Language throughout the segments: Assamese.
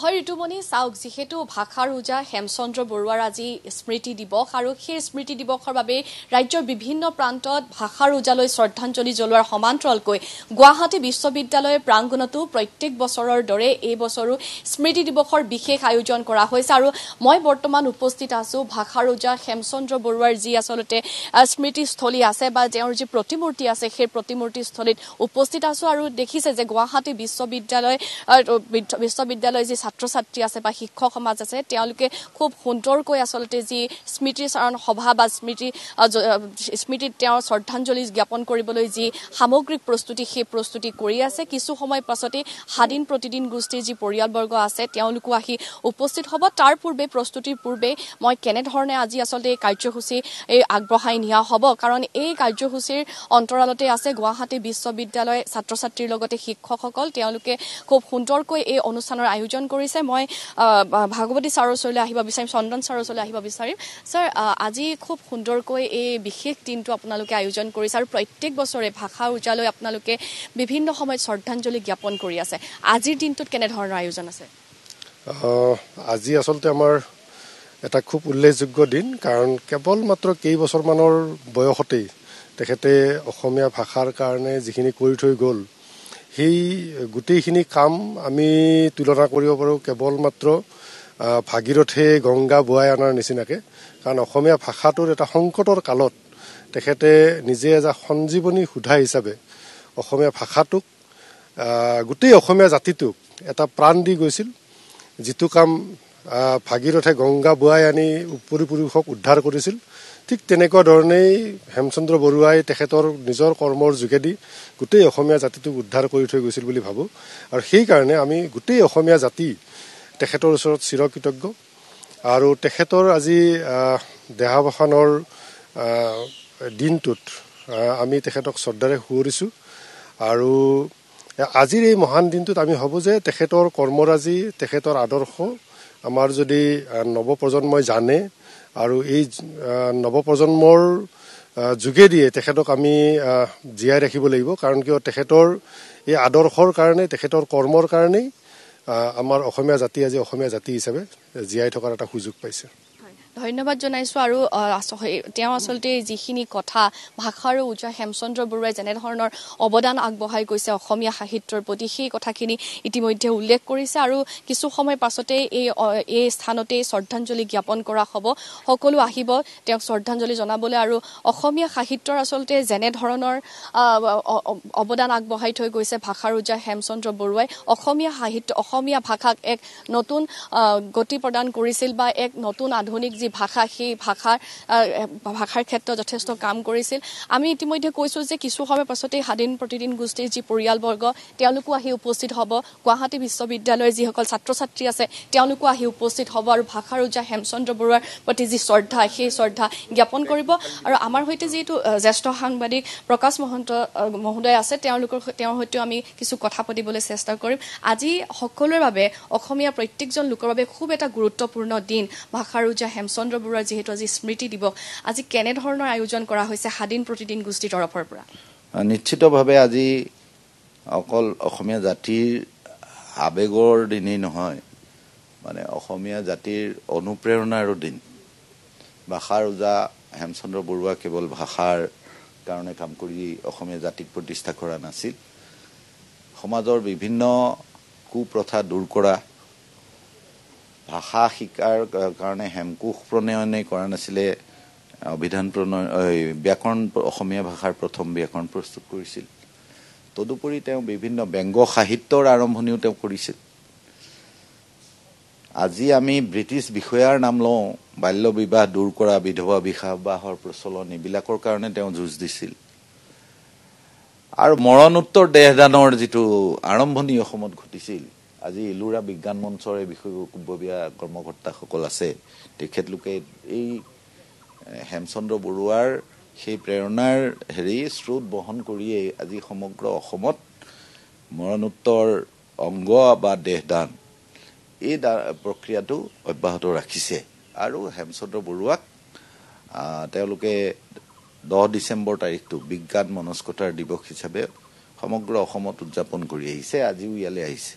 হয় ঋতুমণি চাওক যেহেতু ভাষাৰ উজা হেমচন্দ্ৰ বৰুৱাৰ আজি স্মৃতি দিৱস আৰু সেই স্মৃতি দিৱসৰ বাবে ৰাজ্যৰ বিভিন্ন প্ৰান্তত ভাষাৰ উজালৈ শ্ৰদ্ধাঞ্জলি জ্বলোৱাৰ সমান্তৰালকৈ গুৱাহাটী বিশ্ববিদ্যালয়ৰ প্ৰাংগণতো প্ৰত্যেক বছৰৰ দৰে এই বছৰো স্মৃতি দিৱসৰ বিশেষ আয়োজন কৰা হৈছে আৰু মই বৰ্তমান উপস্থিত আছো ভাষাৰ উজা হেমচন্দ্ৰ বৰুৱাৰ যি আচলতে স্মৃতিস্থলী আছে বা তেওঁৰ যি প্ৰতিমূৰ্তি আছে সেই প্ৰতিমূৰ্তিস্থলীত উপস্থিত আছো আৰু দেখিছে যে গুৱাহাটী বিশ্ববিদ্যালয় যি ছাত্ৰ ছাত্ৰী আছে বা শিক্ষক সমাজ আছে তেওঁলোকে খুব সুন্দৰকৈ আচলতে যি স্মৃতিচাৰণ সভা বা স্মৃতিত তেওঁৰ শ্ৰদ্ধাঞ্জলি জ্ঞাপন কৰিবলৈ যি সামগ্ৰিক প্ৰস্তুতি সেই প্ৰস্তুতি কৰি আছে কিছু সময় পাছতে স্বাধীন প্ৰতিদিন গোষ্ঠীৰ যি পৰিয়ালবৰ্গ আছে তেওঁলোকো আহি উপস্থিত হ'ব তাৰ পূৰ্বে প্ৰস্তুতিৰ পূৰ্বে মই কেনেধৰণে আজি আচলতে এই কাৰ্যসূচী আগবঢ়াই নিয়া হ'ব কাৰণ এই কাৰ্যসূচীৰ অন্তৰালতে আছে গুৱাহাটী বিশ্ববিদ্যালয় ছাত্ৰ ছাত্ৰীৰ লগতে শিক্ষকসকল তেওঁলোকে খুব সুন্দৰকৈ এই অনুষ্ঠানৰ আয়োজন কৰিছে মই ভাগৱতী ছাৰৰ ওচৰলৈ আহিব বিচাৰিম চন্দন ছাৰৰ ওচৰলৈ আহিব বিচাৰিম ছাৰ আজি খুব সুন্দৰকৈ এই বিশেষ দিনটো আপোনালোকে আয়োজন কৰিছে আৰু প্ৰত্যেক বছৰে ভাষা উজালৈ আপোনালোকে বিভিন্ন সময়ত শ্ৰদ্ধাঞ্জলি জ্ঞাপন কৰি আছে আজিৰ দিনটোত কেনেধৰণৰ আয়োজন আছে আজি আচলতে আমাৰ এটা খুব উল্লেখযোগ্য দিন কাৰণ কেৱল মাত্ৰ কেইবছৰমানৰ বয়সতেই তেখেতে অসমীয়া ভাষাৰ কাৰণে যিখিনি কৰি থৈ গ'ল সেই গোটেইখিনি কাম আমি তুলনা কৰিব পাৰোঁ কেৱল মাত্ৰ ভাগীৰথে গংগা বোৱাই অনাৰ নিচিনাকৈ কাৰণ অসমীয়া ভাষাটোৰ এটা সংকটৰ কালত তেখেতে নিজে এটা সঞ্জীৱনী সুধা হিচাপে অসমীয়া ভাষাটোক গোটেই অসমীয়া জাতিটোক এটা প্ৰাণ দি গৈছিল যিটো কাম ভাগীৰথে গংগা বোৱাই আনি পৰিপুৰুষক উদ্ধাৰ কৰিছিল ঠিক তেনেকুৱা ধৰণেই হেমচন্দ্ৰ বৰুৱাই তেখেতৰ নিজৰ কৰ্মৰ যোগেদি গোটেই অসমীয়া জাতিটোক উদ্ধাৰ কৰি থৈ গৈছিল বুলি ভাবোঁ আৰু সেইকাৰণে আমি গোটেই অসমীয়া জাতি তেখেতৰ ওচৰত চিৰকৃতজ্ঞ আৰু তেখেতৰ আজি দেহাৱসানৰ দিনটোত আমি তেখেতক শ্ৰদ্ধাৰে সুঁৱৰিছোঁ আৰু আজিৰ এই মহান দিনটোত আমি ভাবোঁ যে তেখেতৰ কৰ্মৰাজি তেখেতৰ আদৰ্শ আমাৰ যদি নৱপ্ৰজন্মই জানে আৰু এই নৱপ্ৰজন্মৰ যোগেদিয়ে তেখেতক আমি জীয়াই ৰাখিব লাগিব কাৰণ কিয় তেখেতৰ এই আদৰ্শৰ কাৰণে তেখেতৰ কৰ্মৰ কাৰণেই আমাৰ অসমীয়া জাতি আজি অসমীয়া জাতি হিচাপে জীয়াই থকাৰ এটা সুযোগ পাইছে ধন্যবাদ জনাইছোঁ আৰু তেওঁ আচলতে যিখিনি কথা ভাষাৰ উজা হেমচন্দ্ৰ বৰুৱাই যেনেধৰণৰ অৱদান আগবঢ়াই গৈছে অসমীয়া সাহিত্যৰ প্ৰতি সেই কথাখিনি ইতিমধ্যে উল্লেখ কৰিছে আৰু কিছু সময় পাছতে এই স্থানতে শ্ৰদ্ধাঞ্জলি জ্ঞাপন কৰা হ'ব সকলো আহিব তেওঁক শ্ৰদ্ধাঞ্জলি জনাবলৈ আৰু অসমীয়া সাহিত্যৰ আচলতে যেনেধৰণৰ অৱদান আগবঢ়াই থৈ গৈছে ভাষাৰ উজা হেমচন্দ্ৰ বৰুৱাই অসমীয়া ভাষাক এক নতুন গতি প্ৰদান কৰিছিল বা এক নতুন আধুনিক যি ভাষা সেই ভাষাৰ ক্ষেত্ৰত যথেষ্ট কাম কৰিছিল আমি ইতিমধ্যে কৈছোঁ যে কিছু সময় পাছতেই স্বাধীন প্ৰতিদিন গোষ্ঠীৰ যি পৰিয়ালবৰ্গ তেওঁলোকো আহি উপস্থিত হ'ব গুৱাহাটী বিশ্ববিদ্যালয়ৰ যিসকল ছাত্ৰ ছাত্ৰী আছে তেওঁলোকো আহি উপস্থিত হ'ব আৰু ভাষাৰ উজা হেমচন্দ্ৰ বৰুৱাৰ প্ৰতি যি শ্ৰদ্ধা সেই শ্ৰদ্ধা জ্ঞাপন কৰিব আৰু আমাৰ সৈতে যিটো জ্যেষ্ঠ সাংবাদিক প্ৰকাশ মহন্ত মহোদয় আছে তেওঁৰ সৈতেও আমি কিছু কথা পাতিবলৈ চেষ্টা কৰিম আজি সকলোৰে বাবে অসমীয়া প্ৰত্যেকজন লোকৰ বাবে খুব এটা গুৰুত্বপূৰ্ণ দিন ভাষাৰ উজা হেমচন্দ্ৰ বৰুৱাৰ যিহেতু আজি স্মৃতি দিৱস আজি কেনেধৰণৰ আয়োজন কৰা হৈছে স্বাধীন প্ৰতিদিন গোষ্ঠীৰ তৰফৰ পৰা নিশ্চিতভাৱে আজি অকল অসমীয়া জাতিৰ আৱেগৰ দিনেই নহয় মানে অসমীয়া জাতিৰ অনুপ্ৰেৰণাৰো দিন ভাষাৰ উজা হেমচন্দ্ৰ বৰুৱা কেৱল ভাষাৰ কাৰণে কাম কৰি অসমীয়া জাতিক প্ৰতিষ্ঠা কৰা নাছিল সমাজৰ বিভিন্ন কুপ্ৰথা দূৰ কৰা ভাষা শিকাৰ কাৰণে হেমকোষ প্ৰণয়নে কৰা নাছিলে অভিধান ব্যাকৰণ অসমীয়া ভাষাৰ প্ৰথম ব্যাকৰণ প্ৰস্তুত কৰিছিল তদুপৰি তেওঁ বিভিন্ন ব্যংগ সাহিত্যৰ আৰম্ভণিও তেওঁ কৰিছিল আজি আমি ব্ৰিটিছ বিষয়াৰ নাম লওঁ বাল্য বিবাহ দূৰ কৰা বিধৱা বিবাহৰ প্ৰচলন এইবিলাকৰ কাৰণে তেওঁ যুঁজ দিছিল আৰু মৰণোত্তৰ দেহদানৰ যিটো আৰম্ভণি অসমত ঘটিছিল আজি ইলোৰা বিজ্ঞান মঞ্চৰ এই বিষয়ববীয়া কৰ্মকৰ্তাসকল আছে তেখেতলোকে এই হেমচন্দ্ৰ বৰুৱাৰ সেই প্ৰেৰণাৰ স্ৰোত বহন কৰিয়েই আজি সমগ্ৰ অসমত মৰণোত্তৰ অংগ বা দেহদান এই প্ৰক্ৰিয়াটো অব্যাহত ৰাখিছে আৰু হেমচন্দ্ৰ বৰুৱাক তেওঁলোকে 10 ডিচেম্বৰ তাৰিখটো বিজ্ঞান মনস্কতাৰ দিৱস হিচাপে সমগ্ৰ অসমত উদযাপন কৰি আহিছে আজিও ইয়ালৈ আহিছে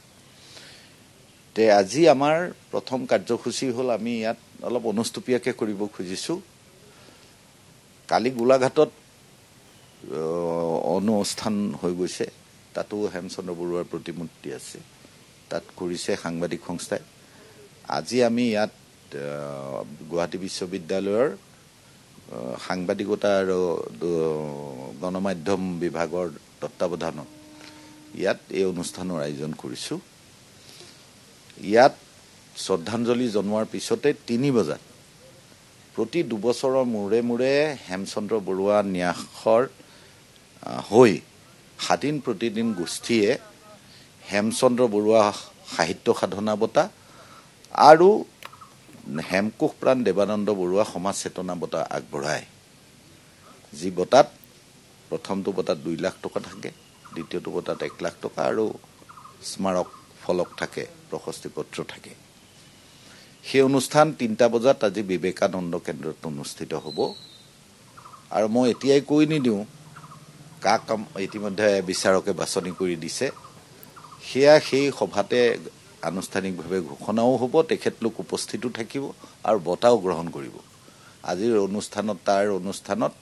আজি আমাৰ প্ৰথম কাৰ্যসূচী হ'ল আমি ইয়াত অলপ অনুষ্টুপীয়াকৈ কৰিব খুজিছোঁ। কালি গোলাঘাটত অনুষ্ঠান হৈ গৈছে, তাতো হেমচন্দ্ৰ বৰুৱাৰ প্ৰতিমূৰ্তি আছে, তাত কৰিছে সাংবাদিক সংস্থাই। আজি আমি ইয়াত গুৱাহাটী বিশ্ববিদ্যালয়ৰ সাংবাদিকতা আৰু গণমাধ্যম বিভাগৰ তত্বাৱধানত ইয়াত এই অনুষ্ঠানৰ আয়োজন কৰিছোঁ। ইয়াত শ্ৰদ্ধাঞ্জলি জনোৱাৰ পিছতে 3 বজাত প্ৰতি 2 বছৰৰ মূৰে মূৰে হেমচন্দ্ৰ বৰুৱা ন্যাসৰ হৈ স্বাধীন প্ৰতিদিন গোষ্ঠীয়ে হেমচন্দ্ৰ বৰুৱা সাহিত্য সাধনা বঁটা আৰু হেমকোষ প্ৰাণ দেৱানন্দ বৰুৱা সমাজ চেতনা বঁটা আগবঢ়ায়। যি বঁটাত প্ৰথমটো বঁটাত 2 লাখ টকা থাকে, দ্বিতীয়টো বঁটাত 1 লাখ টকা আৰু স্মাৰক ফলক থাকে, প্ৰশস্তি পত্ৰ থাকে। সেই অনুষ্ঠান 3টা বজাত আজি বিবেকানন্দ কেন্দ্ৰত অনুষ্ঠিত হ'ব। আৰু মই এতিয়াই কৈ নিদিওঁ কাক ইতিমধ্যে বিচাৰকে বাছনি কৰি দিছে, সেয়া সেই সভাতে আনুষ্ঠানিকভাৱে ঘোষণাও হ'ব, তেখেতলোক উপস্থিতো থাকিব আৰু বঁটাও গ্ৰহণ কৰিব। আজিৰ অনুষ্ঠানত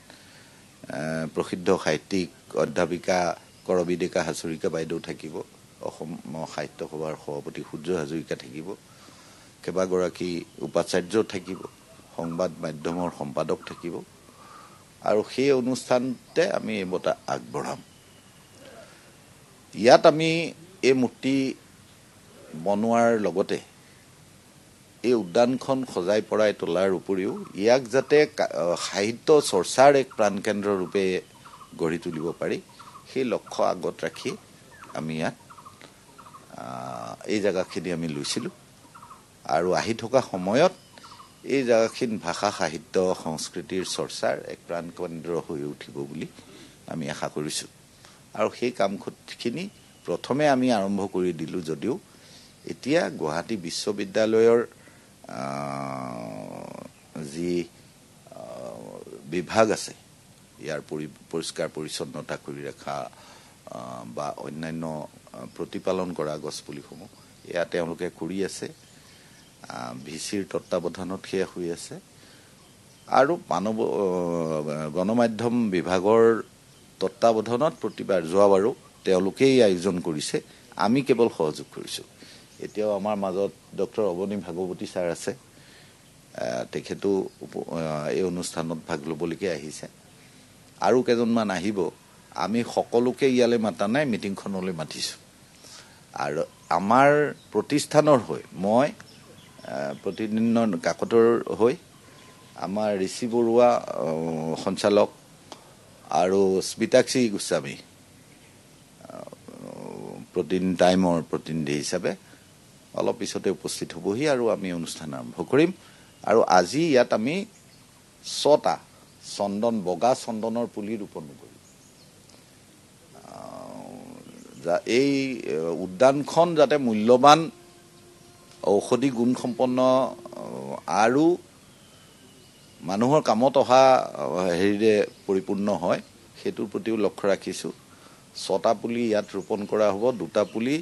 প্ৰসিদ্ধ সাহিত্যিক অধ্যাপিকা কৰবী ডেকা হাজৰিকা বাইদেউ থাকিব, অসম সাহিত্য সভাৰ সভাপতি সূৰ্য হাজৰিকা থাকিব, কেইবাগৰাকী উপাচাৰ্য থাকিব, সংবাদ মাধ্যমৰ সম্পাদক থাকিব আৰু সেই অনুষ্ঠানতে আমি এই বঁটা আগবঢ়াম। ইয়াত আমি এই মূৰ্তি বনোৱাৰ লগতে এই উদ্যানখন সজাই পৰাই তোলাৰ উপৰিও ইয়াক যাতে সাহিত্য চৰ্চাৰ এক প্ৰাণকেন্দ্ৰ ৰূপে গঢ়ি তুলিব পাৰি, সেই লক্ষ্য আগত ৰাখি আমি ইয়াত এই জেগাখিনি আমি লৈছিলোঁ। আৰু আহি থকা সময়ত এই জেগাখিনি ভাষা সাহিত্য সংস্কৃতিৰ চৰ্চাৰ এক প্ৰাণকেন্দ্ৰ হৈ উঠিব বুলি আমি আশা কৰিছোঁ। আৰু সেই কামখিনি প্ৰথমে আমি আৰম্ভ কৰি দিলোঁ যদিও এতিয়া গুৱাহাটী বিশ্ববিদ্যালয়ৰ যি বিভাগ আছে, ইয়াৰ পৰিষ্কাৰ পৰিচ্ছন্নতা কৰি ৰখা বা অন্যান্য প্ৰতিপালন কৰা গছপুলিসমূহ এয়া তেওঁলোকে কৰি আছে। ভিচিৰ তত্বাৱধানত সেয়া হৈ আছে আৰু গণমাধ্যম বিভাগৰ তত্বাৱধানত প্ৰতিবাৰ যোৱাবাৰো তেওঁলোকেই আয়োজন কৰিছে, আমি কেৱল সহযোগ কৰিছোঁ। এতিয়াও আমাৰ মাজত ডক্টৰ অৱনী ভাগৱতী ছাৰ আছে, তেখেতো এই অনুষ্ঠানত ভাগ ল'বলৈকে আহিছে। আৰু কেইজনমান আহিব, আমি সকলোকে ইয়ালৈ মাতা নাই, মিটিংখনলৈ মাতিছোঁ। আৰু আমাৰ প্ৰতিষ্ঠানৰ হৈ মই প্ৰতিদিনৰ কাকতৰ হৈ আমাৰ ঋষি বৰুৱা সঞ্চালক আৰু স্মিতাক্ষী গোস্বামী টাইমৰ প্ৰতিনিধি হিচাপে অলপ পিছতে উপস্থিত হ'বহি আৰু আমি অনুষ্ঠান আৰম্ভ কৰিম। আৰু আজি ইয়াত আমি 6টা বগা চন্দনৰ পুলি ৰোপণ কৰিম। এই উদ্যানখন যাতে মূল্যৱান ঔষধি গুণসম্পন্ন আৰু মানুহৰ কামত অহা হেৰিৰে পৰিপূৰ্ণ হয়, সেইটোৰ প্ৰতিও লক্ষ্য ৰাখিছোঁ। 6টা পুলি ইয়াত ৰোপণ কৰা হ'ব, 2টা পুলি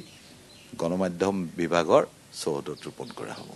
গণমাধ্যম বিভাগৰ চৌহদত ৰোপণ কৰা হ'ব।